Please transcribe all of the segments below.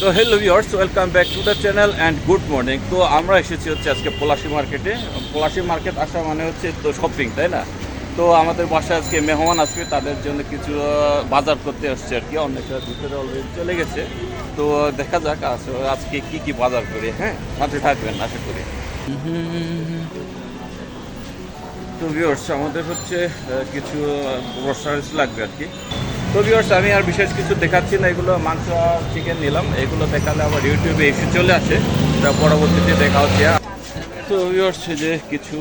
তো hello viewers, welcome back to the channel and good morning. তো আমরা এসেছি হচ্ছে আজকে পলাশী মার্কেটে। পলাশী মার্কেট আসা মানে হচ্ছে তো শপিং, তাই না? তো আমাদের বাসায় আজকে মেহমান আসবে, তাদের জন্য কিছু বাজার করতে আসছে আর কি। অনেকটা ভিতরে অলরেডি চলে গেছে। তো দেখা যাক আজকে কি কি বাজার করি। হ্যাঁ, সাথে থাকবেন আশা করি। তো ভিউয়ার্স, আমাদের হচ্ছে কিছু গ্রোসারিজ লাগবে আর কি। তো ভিউয়ার্স, আমি আর বিশেষ কিছু দেখাচ্ছি না। এগুলো মাংস আর চিকেন নিলাম। এগুলো দেখালে আবার ইউটিউবে ইস্যু চলে আসে, তা পরবর্তীতে দেখা হচ্ছে। তো ভিউয়ার্স, যে কিছু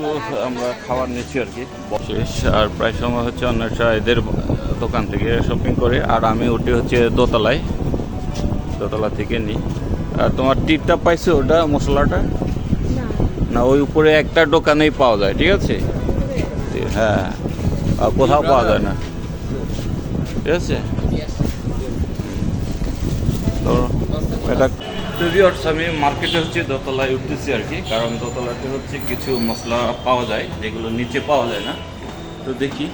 আমরা খাবার নিচ্ছি আর কি শেষ। আর প্রায় সময় হচ্ছে অন্যরা এদের দোকান থেকে শপিং করে, আর আমি উঠে হচ্ছে দোতলা থেকে নিই। আর তোমার টিপটা পাইছো ওটা মশলাটা? না, ওই উপরে একটা দোকানেই পাওয়া যায়, ঠিক আছে? হ্যাঁ, আর কোথাও পাওয়া যায় না, ঠিক আছে? তো এটা ভিউয়ার্স, আমি মার্কেটে হচ্ছে দোতলায় উঠতেছি আর কি, কারণ দোতলাতে হচ্ছে কিছু মশলা পাওয়া যায় যেগুলো নিচে পাওয়া যায় না। তো দেখি,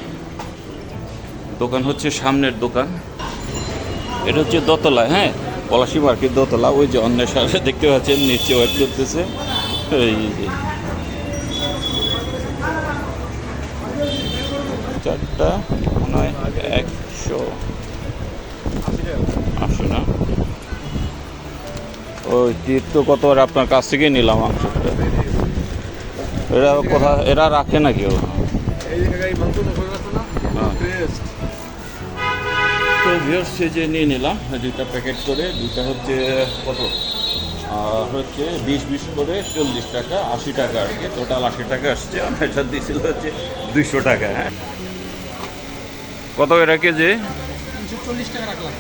দোকান হচ্ছে সামনের দোকান, এটা হচ্ছে দোতলায়। হ্যাঁ, পলাশী মার্কেট দোতলা। ওই যে অন্যের সাথে দেখতে পাচ্ছেন নিচে ওয়েট করতেছে। এই যে চারটা মনে হয় 180 না? ওই তীর্থ কত আর আপনার কাছ থেকেই নিলাম মাংসটা। এরা এরা রাখে না কেউ। তো ভিউয়ার্স, যে নিয়ে নিলাম 2টা প্যাকেট করে। 2টা হচ্ছে কত হচ্ছে 20 করে 40 টাকা, 80 টাকা আর কি। টোটাল 80 টাকা আসছে। আমার এটা দিয়েছিল হচ্ছে 200 টাকা। হ্যাঁ, কত এটা কেজি? 340 টাকা রাখলাম।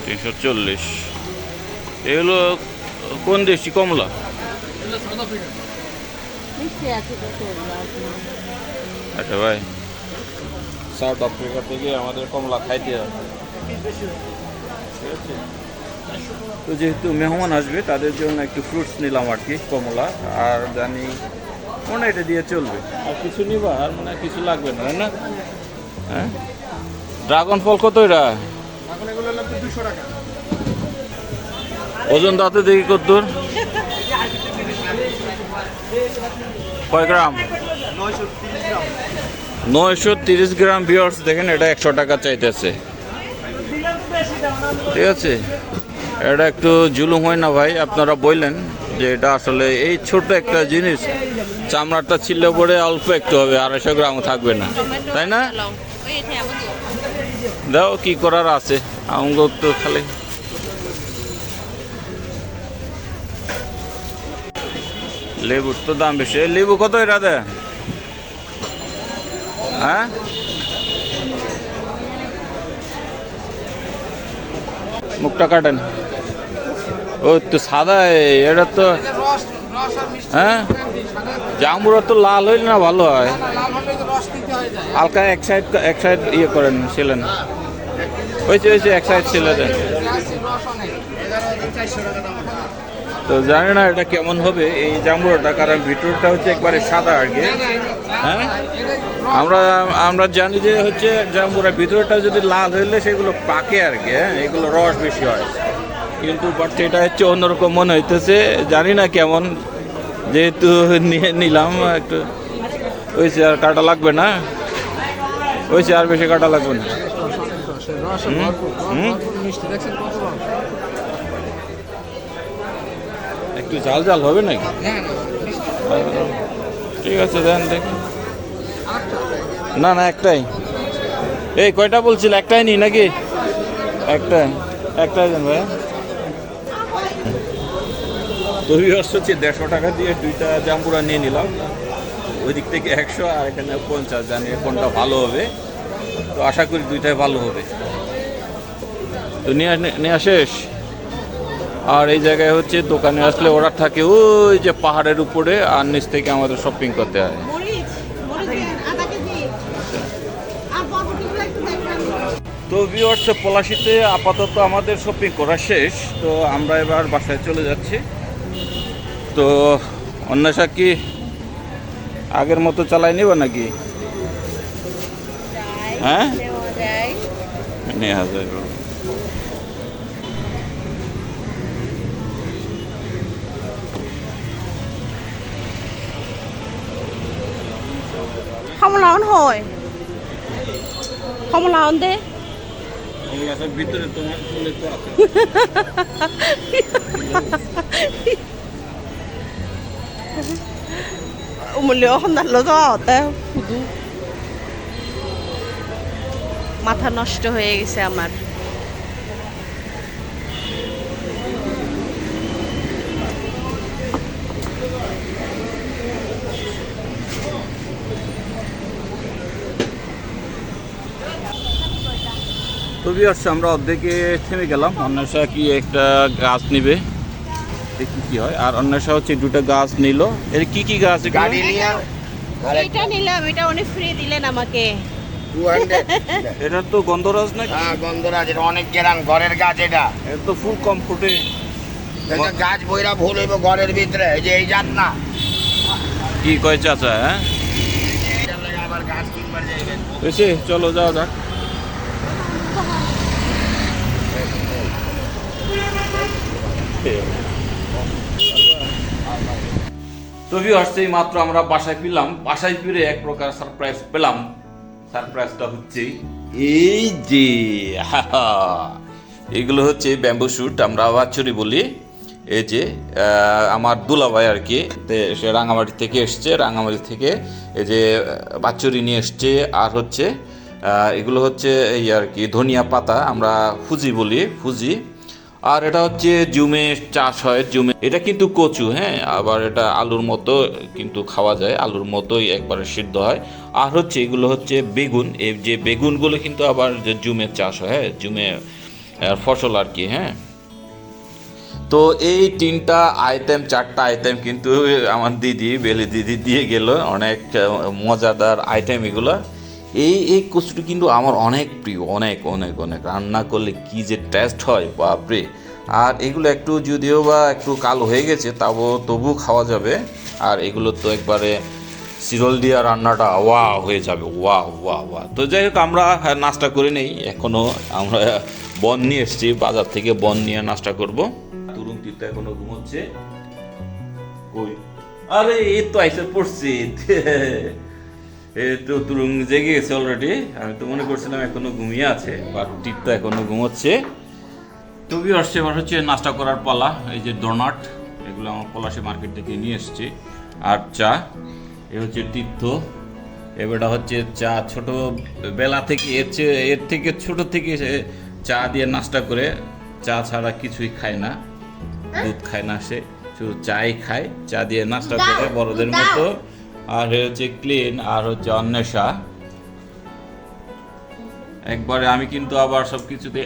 340। এগুলো কোন দেশি কমলা? আচ্ছা ভাই, সাউথ আফ্রিকা থেকে আমাদের কমলা খাইতে হবে, ঠিক আছে? তো যেহেতু মেহমান আসবে, তাদের জন্য একটু ফ্রুটস নিলাম আর কি, কমলা। আর জানি মনে এটা দিয়ে চলবে। আর কিছু নিবা? আর মনে হয় কিছু লাগবে না, তাই না? হ্যাঁ, ড্রাগন ফল কত এটা? ওজন দাঁতে দেখি কতদূর, কয় গ্রাম? 930 গ্রাম। ভিউয়ার্স দেখেন, এটা 100 টাকা চাইতেছে, ঠিক আছে? এটা একটু জুলুম হয় না ভাই? আপনারা বললেন যে এটা আসলে এই ছোট একটা জিনিস, চামড়াটা ছিললে পরে অল্প একটু হবে, 250 গ্রামও থাকবে না, তাই না? দাও, কি করার আছে, আমগো তো খালি। লেবুর তো দাম বেশি। লেবু কত এটা দেয়? হ্যাঁ, মুখটা কাটেন। ও তো সাদা, এটা তো। হ্যাঁ, জামুরা তো লাল হইলে না ভালো হয়। হালকা এক সাইড ইয়ে করেন, ছিলেন। হয়েছে এক সাইড ছিলে দেন। তো জানি না এটা কেমন হবে এই জামুরাটা, কারণ ভিতরটা হচ্ছে একবারে সাদা আর কি। হ্যাঁ, আমরা জানি যে হচ্ছে জামুরা ভিতরটা যদি লাল হইলে সেগুলো পাকে আর কি। হ্যাঁ, এগুলো রস বেশি হয়, কিন্তু বাট এটা হচ্ছে অন্যরকম মনে হইতেছে। জানি না কেমন, যেহেতু নিয়ে নিলাম একটু। হয়েছে, আর কাটা লাগবে না? হয়েছে, আর বেশি কাটা লাগবে না। একটু ঝাল হবে নাকি? ঠিক আছে, দেন দেখি। না, একটাই। এই কয়টা বলছিল? একটাই নি নাকি? একটাই দেন ভাই। তো ভিউয়ার্স, হচ্ছে 150 টাকা দিয়ে 2টা জাম্বুরা নিয়ে নিলাম। ওই দিক থেকে 100 আর এখানে 50। জানি কোনটা ভালো হবে, তো আশা করি 2টাই ভালো হবে। তো নিয়ে শেষ। আর এই জায়গায় হচ্ছে দোকানে আসলে ওরা থাকে ওই যে পাহাড়ের উপরে, আর নিচ থেকে আমাদের শপিং করতে হয়। তো ভিউয়ার্স, পলাশীতে আপাতত আমাদের শপিং করা শেষ। তো আমরা এবার বাসায় চলে যাচ্ছি। তো অন্বেষা কি আগের মতো চালাই নিব নাকি? হ্যাঁ, নেওয়া যায়। কমলাহন হয় কমলাহন দে গাছের ভিতরে তোমার ফুলে তো আছে মূল্য সন্ধান যাওয়াতে শুধু মাথা নষ্ট হয়ে গেছে আমার। তো ভিউয়ার্স আমরা অর্ধেকে থেমে গেলাম। অন্বেষা কি একটা গাছ নিবে, দেখি কি হয়। আর অন্বেষা হচ্ছে দুটো গাছ নিল। এর কি কি গাছ এগুলো? এটা নিলাম, এটা অনেক ফ্রি দিলেন আমাকে। 200 এটা তো গন্ধরাজ নাকি? হ্যাঁ গন্ধরাজ, এটা অনেক গেরান, ঘরের গাছ এটা। এটা তো ফুল কমফোর্টে। এটা গাছ বইরা ভুল হইব ঘরের ভিতরে, এই যে এই জাত না। কি কয় চাচা? হ্যাঁ এটার লাগে আবার গাছ কিনবার যাইবেন। হয়েছে, চলো যাওয়া যাক। তো ভিউয়ার্স এই মাত্র আমরা বাসায় ফিরলাম। বাসায় ফিরে এক প্রকার সারপ্রাইজ পেলাম। সারপ্রাইজটা হচ্ছে এই যে এগুলো হচ্ছে ব্যাম্বু শুট, আমরা বাচ্চুরি বলি। এই যে আমার দুলাভাই আর কি, সে রাঙামাটি থেকে এসছে। রাঙামাটি থেকে এই যে বাচ্চুরি নিয়ে এসছে। আর হচ্ছে এগুলো হচ্ছে এই আর কি ধনিয়া পাতা, আমরা ফুজি বলি, ফুজি। আর এটা হচ্ছে জুমে চাষ হয়, জুমে। এটা কিন্তু কচু, হ্যাঁ, আবার এটা আলুর মতো কিন্তু খাওয়া যায়, আলুর মতোই একবারে সিদ্ধ হয়। আর হচ্ছে এগুলো হচ্ছে বেগুন, এই যে বেগুনগুলো কিন্তু আবার যে জুমের চাষ হয়, হ্যাঁ, জুমে ফসল আর কি, হ্যাঁ। তো এই তিনটা আইটেম, চারটা আইটেম কিন্তু আমার দিদি, বেলি দিদি দিয়ে গেল। অনেক মজাদার আইটেম এগুলো। এই কচুটি কিন্তু আমার অনেক প্রিয়, অনেক অনেক অনেক। রান্না করলে কি যে টেস্ট হয় বাপরে। আর এগুলো একটু যদিও বা একটু কালো হয়ে গেছে, তবু খাওয়া যাবে। আর এগুলো তো একবারে সিরল দিয়া রান্নাটা ওয়া হয়ে যাবে, ওয়া ওয়া ওয়া। তো যাই হোক, আমরা নাস্তা করে নেই এখনও। আমরা বন নিয়ে এসেছি, বাজার থেকে বন নিয়ে নাস্তা করব। তুরুং টিপটা এখনো ঘুমোচ্ছে। কই, আরে এই তো আইসে পড়ছি। এই তো তুরুং জেগে গেছে অলরেডি। আমি তো মনে করছিলাম এখনো ঘুমিয়ে আছে, বাট টিপ তো এখনো ঘুমোচ্ছে। তো ভিউয়ার্স এবার হচ্ছে নাস্তা করার পালা। এই যে ডোনাট, এগুলো আমার পলাশী মার্কেট থেকে নিয়ে এসেছি। আর চা, এ হচ্ছে তীর্থ। এবারটা হচ্ছে চা, ছোটবেলা থেকে এর থেকে ছোট থেকে চা দিয়ে নাস্তা করে, চা ছাড়া কিছুই খায় না, দুধ খায় না, সে শুধু চাই খায়। চা দিয়ে নাস্তা করে বড়দের মতো। আর হচ্ছে ক্লিন, আর হচ্ছে অন্বেষা একবারে। আমি কিন্তু আবার সব কিছুতে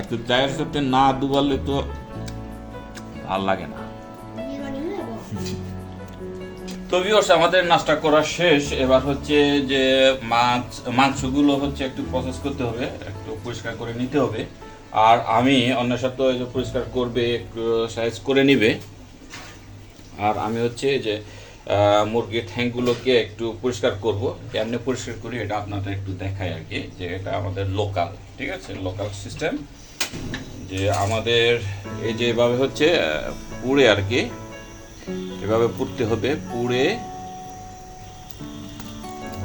একটু চায়ের সাথে না দুবালে তো ভাল লাগে না। তো ভিউয়ার্স আমাদের নাস্তা করা শেষ। এবার হচ্ছে যে মাংসগুলো হচ্ছে একটু প্রসেস করতে হবে, একটু পরিষ্কার করে নিতে হবে। আর আমি অন্বেষা তো পরিষ্কার করবে, একটু সাইজ করে নিবে। আর আমি হচ্ছে যে মুরগির ঠ্যাংগুলোকে একটু পরিষ্কার করব। কেমনে পরিষ্কার করি এটা আপনাদের একটু দেখাই আর কি, যে এটা আমাদের লোকাল, ঠিক আছে, লোকাল সিস্টেম। যে আমাদের এই যে এভাবে হচ্ছে পুড়ে আর কি, এভাবে পুড়তে হবে। পুড়ে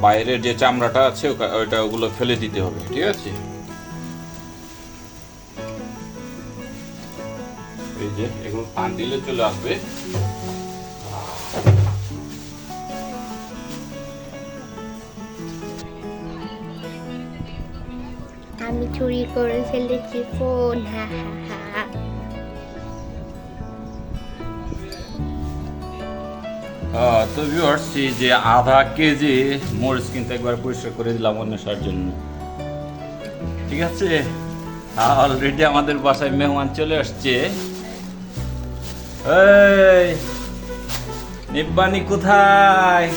বাইরের যে চামড়াটা আছে ওগুলো ফেলে দিতে হবে, ঠিক আছে। এই যে এগুলো টান দিলে চলে আসবে। আমি চুরি করে ফেলেছি ফোন, হা হা হা। তো ভিউয়ার্স এই যে আধা কেজি মরিচ কিন্তু একবার পরিষ্কার করে দিলাম অন্বেষার জন্য, ঠিক আছে। অলরেডি আমাদের বাসায় মেহমান চলে আসছে। এই নিব্বানি কোথায়?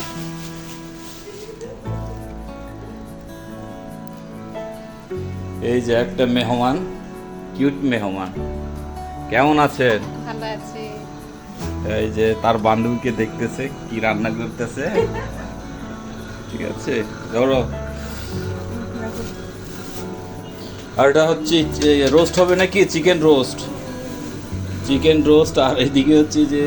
এই যে একটা মেহমান, কিউট মেহমান। কেমন আছেন? ভালো আছি। এই যে তার বান্ধবীকে দেখতেছে কি রান্না করতেছে, ঠিক আছে। ধরো, আর এটা হচ্ছে রোস্ট হবে নাকি, চিকেন রোস্ট। Chicken roast. আর এদিকে হচ্ছে যে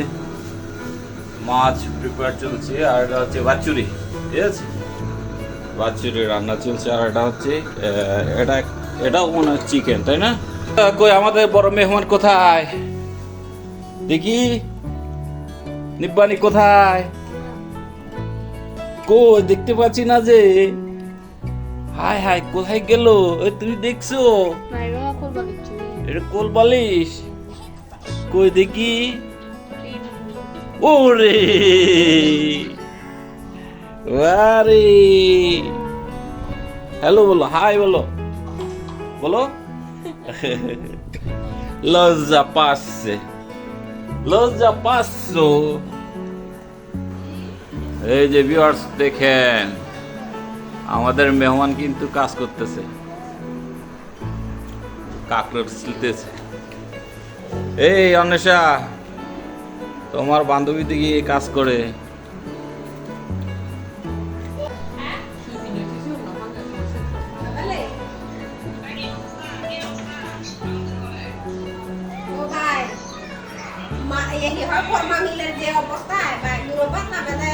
মাছ প্রিপেয়ার চলছে, আর এটা হচ্ছে বাচ্চুরি, ঠিক আছে? বাচ্চুরি রান্না চলছে, আর এটা হচ্ছে এটাও মনে হয় চিকেন, তাই না? কই আমাদের বড় মেহমান কোথায় দেখি? নিব্বানি কোথায়? কই দেখতে পাচ্ছি না যে। হায় হায়, কোথায় গেল? তুমি দেখছো? এটা কোল বালিশ, কই দেখি। ওরে আরে, হ্যালো বলো, হাই বলো, বলো। লজ্জা পাচ্ছে, লজ্জা পাচ্ছ। এই যে ভিউয়ার্স দেখেন, আমাদের মেহমান কিন্তু কাজ করতেছে, কাকড় ছিলতেছে। এই অন্বেষা, তোমার বান্ধবী দিকে কাজ করে। যে অবস্থায় বা ইউরোপাত না বেদে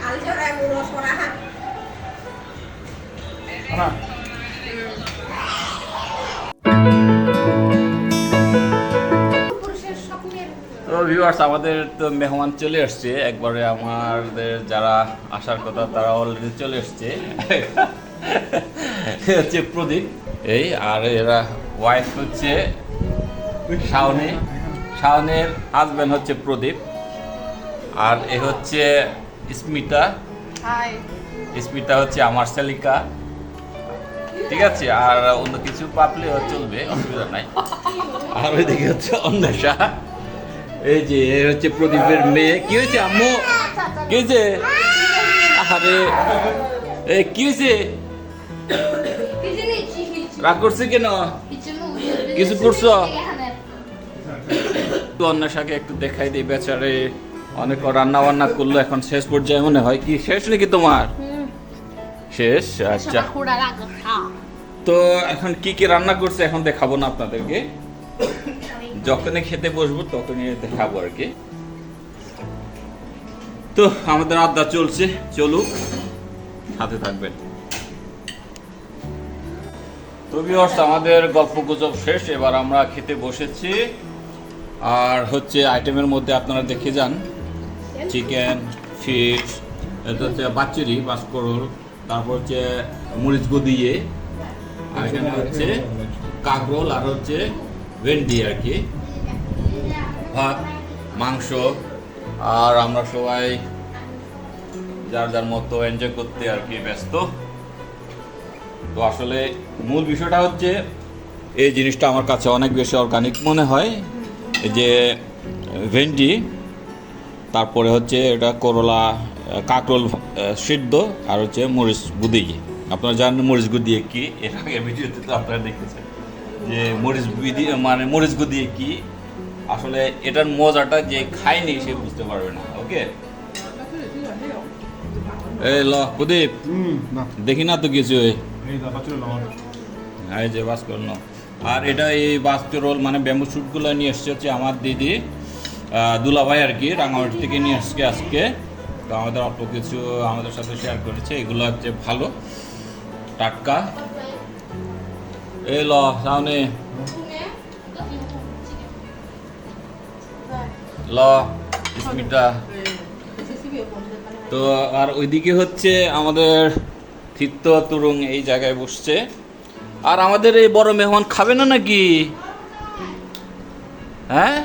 আলজোরায় মুরো সরাহা তো ভিউয়ার্স, আমাদের তো মেহমান চলে আসছে একবারে। আমাদের যারা আসার কথা তারা অলরেডি চলে আসছে। হচ্ছে প্রদীপ, এই আর এরা ওয়াইফ হচ্ছে শাওনি, শাওনের হাজব্যান্ড হচ্ছে প্রদীপ, আর এ হচ্ছে স্মিতা। স্মিতা হচ্ছে আমার শালিকা, ঠিক আছে? আর অন্য কিছু পাপলেও চলবে, অসুবিধা নাই। আর ওইদিকে হচ্ছে অন্বেষা, এই যে এ হচ্ছে প্রদীপের মেয়ে। কি হয়েছে আম্মু? কি হয়েছে? আরে কি হয়েছে? রাগ করছে কেন? কিছু করছো? অন্বেষাকে একটু দেখাই দিই, বেচারে অনেক রান্না বান্না করলো, এখন শেষ পর্যায়ে মনে হয়। কি শেষ নাকি তোমার? শেষ, আচ্ছা। তো এখন কি কি রান্না করছে এখন দেখাবো না আপনাদেরকে, যখনই খেতে বসবো তখনই দেখাবো আর কি। তো আমাদের আড্ডা চলছে, চলুক, সাথে থাকবেন। তো ভিউয়ার্স, আমাদের গল্প গুজব শেষ, এবার আমরা খেতে বসেছি। আর হচ্ছে আইটেমের মধ্যে আপনারা দেখে যান, চিকেন, ফিশ, এটা হচ্ছে বাচ্চুরি, বাসকরল, তারপর হচ্ছে মরিচ গদিয়ে, আর এখানে হচ্ছে কাকরোল, আর হচ্ছে ভেন্ডি আর কি, ভাত, মাংস। আর আমরা সবাই যার যার মতো এনজয় করতে আর কি ব্যস্ত। তো আসলে মূল বিষয়টা হচ্ছে, এই জিনিসটা আমার কাছে অনেক বেশি অর্গানিক মনে হয়। এই যে ভেন্ডি, তারপরে হচ্ছে এটা করলা, কাকরোল সিদ্ধ, আর হচ্ছে মরিচ গুদিয়ে। আপনারা জানেন মরিচ গুদিয়ে কি, এর আগে ভিডিওতে তো আপনারা দেখেছেন যে মরিচ গুদিয়ে মানে মরিচ গুদিয়ে কি। আসলে এটার মজাটা যে খায়নি সে বুঝতে পারবে না। ওকে, এই ল প্রদীপ, দেখি না তো কিছু। এই যে বাসকরল, আর এটা এই বাসকরল মানে ব্যাম্বু শুটগুলো নিয়ে এসছে হচ্ছে আমার দিদি দুলাভাই আর কি, রাঙামাটি থেকে নিয়ে আসছে আজকে। তো আমাদের অল্প কিছু আমাদের সাথে শেয়ার করেছে, এগুলো হচ্ছে ভালো, টাটকা। এই ল সামনে ল স্মিতা। তো আর ওইদিকে হচ্ছে আমাদের থিত্ত তুরুং এই জায়গায় বসছে। আর আমাদের এই বড় মেহমান খাবে না নাকি? হ্যাঁ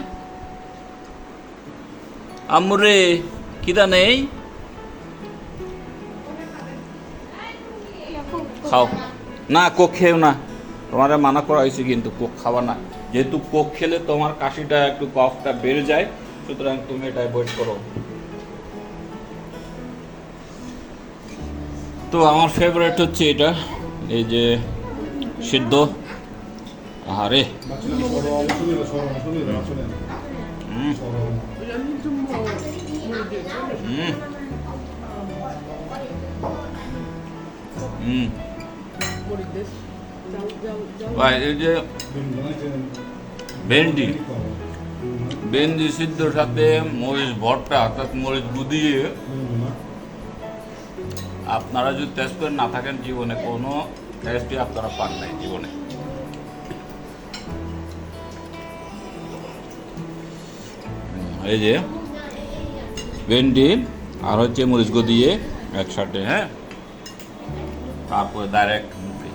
আম্মুরে, খিদা নেই? খাও না, কোক খেও না, তোমার মানা করা হয়েছে কিন্তু কোক খাওয়া না, যেহেতু কোক খেলে তোমার কাশিটা একটু কফটা বেড়ে যায়, সুতরাং তুমি এটা অ্যাভয়েড করো। তো আমার ফেভারিট হচ্ছে এটা, এই যে সিদ্ধ। আরে ভাই, এই যে ভেন্ডি, ভেন্ডি সিদ্ধর সাথে মরিচ ভর্তা অর্থাৎ মরিচ গুদিয়ে আপনারা যদি টেস্ট করে না থাকেন জীবনে কোনো টেস্টই আপনারা পান নাই জীবনে। এই যে ভেন্ডি আর হচ্ছে মরিচ দিয়ে একসাথে, হ্যাঁ, তারপরে ডাইরেক্ট মুখে।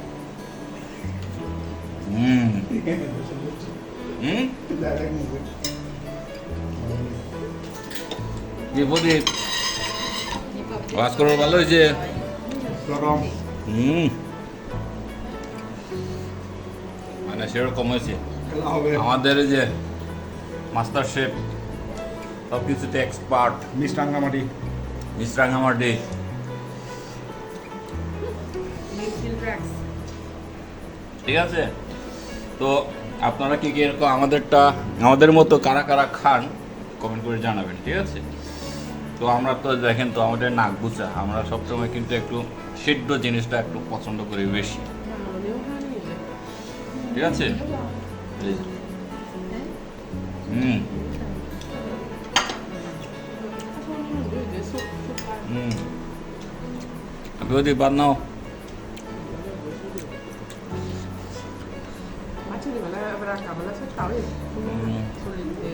যে প্রদীপ ওয়াজ করার ভালো হয়েছে। মানে সেরকম হয়েছে। আমাদের এই যে মাস্টার শেফ সব কিছুতে এক্সপার্ট মিষ্টাঙ্গামাটি। মিশ্রাঙ্গামাটি। ঠিক আছে, তো আপনারা কি কি এরকম আমাদের মতো কারা কারা খান কমেন্ট করে জানাবেন, ঠিক আছে। তো আমরা তো দেখেন তো আমাদের নাক বুঝা, আমরা সবসময় কিন্তু একটু সিদ্ধ জিনিসটা একটু পছন্দ করি বেশি, ঠিক আছে। এই যে। আপনি ওদিকে বাদ নাও।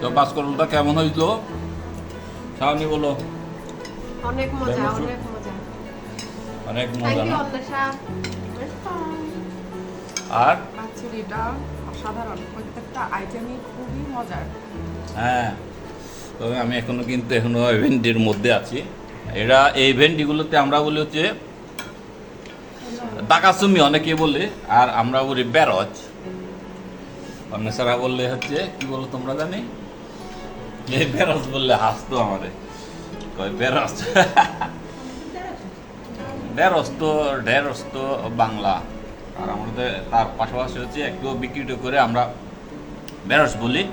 তো বাসকরণটা কেমন হইলো শাওনি বলো? অনেক মজা, বেমসুর। অনেক মজা। অনেক থ্যাংক মজা ইউ না? অন্বেষা। আর পাতুরিটা অসাধারণ, প্রত্যেকটা আইটেমই খুবই মজার। হ্যাঁ, তবে আমি এখনো ভেন্ডির মধ্যে আছি। এই ভেন্ডিগুলোতে আমরা বলি হচ্ছে দাকাসুমি অনেকে বলে, আর আমরা বলি বেরজ। অন্যেরা বললে হচ্ছে কি বলো তোমরা জানি? এই বেরজ বললে হাসতো আমাদের, কয় বেরজ। ঢেরস তো বাংলা, আর আমাদের তার পাশাপাশি হচ্ছে একটু বিকৃত করে আমরা বেরস বলি।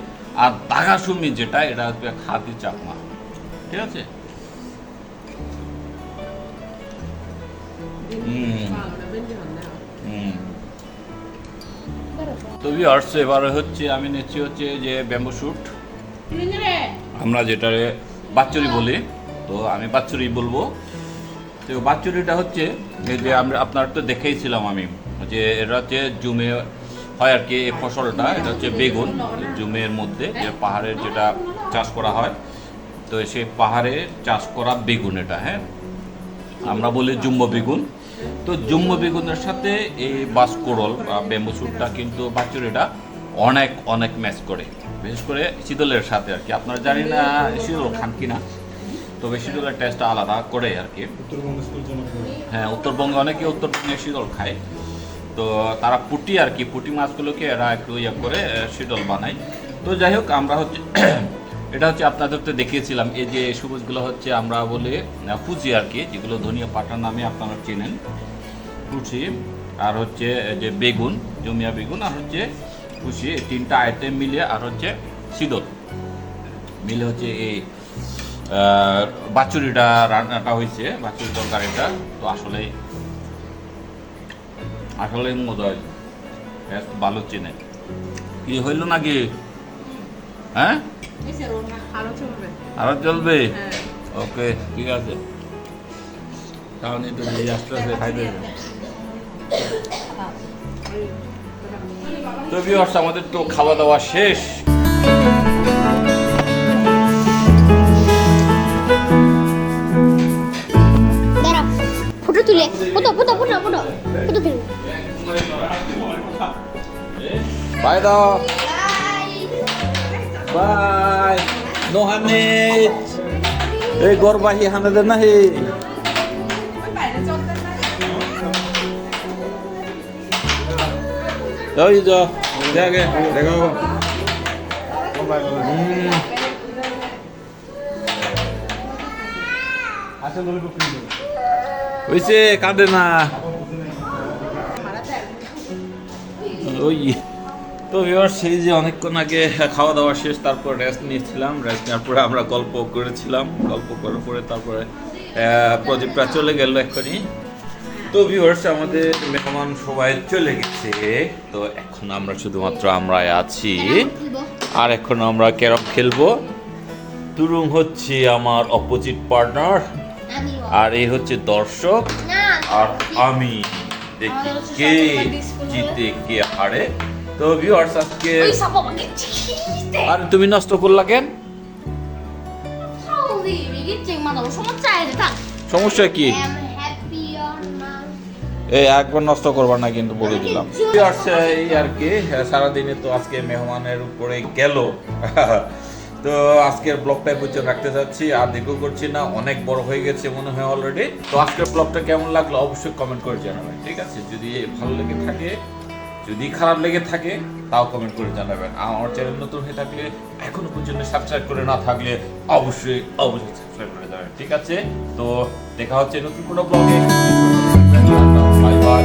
আর দাগাসুমি যেটা, এটা হচ্ছে খাতি চাকমা, ঠিক আছে। তো ভিউয়ার্স, এবারে হচ্ছে আমি নিচ্ছি হচ্ছে যে ব্যাম্বু শুট, আমরা যেটারে বাচ্চুরি বলি, তো আমি বাচ্চুরি বলবো। তো বাচ্চুরিটা হচ্ছে এই যে আমরা আপনার তো দেখেইছিলাম আমি যে এটা হচ্ছে জুমে হয় আর কি। এই ফসলটা এটা হচ্ছে বেগুন, জুমের মধ্যে যে পাহাড়ের যেটা চাষ করা হয়, তো সেই পাহাড়ে চাষ করা বেগুন এটা, হ্যাঁ, আমরা বলি জুম্বো বেগুন। তো জুম্বো বেগুনের সাথে এই বাসকোরল বা ব্যাম্বু শুটটা কিন্তু বাচ্চুরিটা অনেক অনেক ম্যাচ করে, বিশেষ করে শীতলের সাথে আর কি। আপনারা জানি না শীতল খান কিনা, তবে শীতলের টেস্টটা আলাদা করে আর কি। হ্যাঁ, উত্তরবঙ্গে অনেকে উত্তরবঙ্গে শীতল খায়, তো তারা পুঁটি আর কি, পুঁটি মাছগুলোকে এরা একটু ইয়ে করে শীতল বানায়। তো যাই হোক, আমরা হচ্ছে এটা হচ্ছে আপনাদের তো দেখিয়েছিলাম, এই যে সবুজগুলো হচ্ছে আমরা বলি ফুচি আর কি, যেগুলো ধনিয়া পাতার নামে আপনারা চেনেন, ফুচি। আর হচ্ছে যে বেগুন, জমিয়া বেগুন, আর হচ্ছে ফুচি, এই তিনটা আইটেম মিলে আর হচ্ছে শীতল মিলে হচ্ছে এই বাচ্চুরিটা রান্নাটা হয়েছে, বাচ্চুরি তরকারিটা। তো আসলে মজা হয়েছে, ভালো চেনে। কি হইল নাকি? হ্যাঁ, আরো চলবে। ওকে, ঠিক আছে, তাহলে তো আস্তে আস্তে খাইতে হবে। তো ভিউয়ার্স, আমাদের তো খাওয়া দাওয়া শেষ। ফটো তুলে ফটো তুলে বাই দাও, বাই। নো হামিদ, এই গরবাহি হানাদের না হে। ওই যা দেখে দেখো, হইছে, কাঁদে না। ওই তো ভিউয়ার্স, সেই যে অনেকক্ষণ আগে খাওয়া দাওয়া শেষ, তারপর রেস্ট নিয়েছিলাম। রেস্ট নেওয়ার পরে আমরা গল্প করেছিলাম, গল্প করার পরে তারপরে প্রদীপটা চলে গেল এক্ষুনি। তো ভিউয়ার্স, আমাদের মেহমান সবাই চলে গেছে, তো এখন আমরা শুধুমাত্র আমরাই আছি। আর এখন আমরা ক্যারম খেলবো। তুরুং হচ্ছে আমার অপোজিট পার্টনার, আর এই হচ্ছে দর্শক, আর আমি দেখি কে জিতে কে হারে। তো ভিউয়ার্স আজকে আর তুমি নষ্ট করলা কেন? সমস্যা কি? এই একবার নষ্ট করবা না কিন্তু বলে দিলাম। ভিউয়ার্স এই আর কি, সারাদিনে তো আজকে মেহমানের উপরে গেল। তো আজকের ব্লগটা পর্যন্ত রাখতে যাচ্ছি, আর দীর্ঘ করছি না, অনেক বড় হয়ে গেছে মনে হয় অলরেডি। তো আজকের ব্লগটা কেমন লাগলো অবশ্যই কমেন্ট করে জানাবেন, ঠিক আছে? যদি ভালো লেগে থাকে, যদি খারাপ লেগে থাকে তাও কমেন্ট করে জানাবেন। আমার চ্যানেল নতুন হয়ে থাকলে, এখনো পর্যন্ত সাবস্ক্রাইব করে না থাকলে অবশ্যই সাবস্ক্রাইব করে যাবেন, ঠিক আছে? তো দেখা হচ্ছে নতুন কোনো ব্লগে। Bye bye.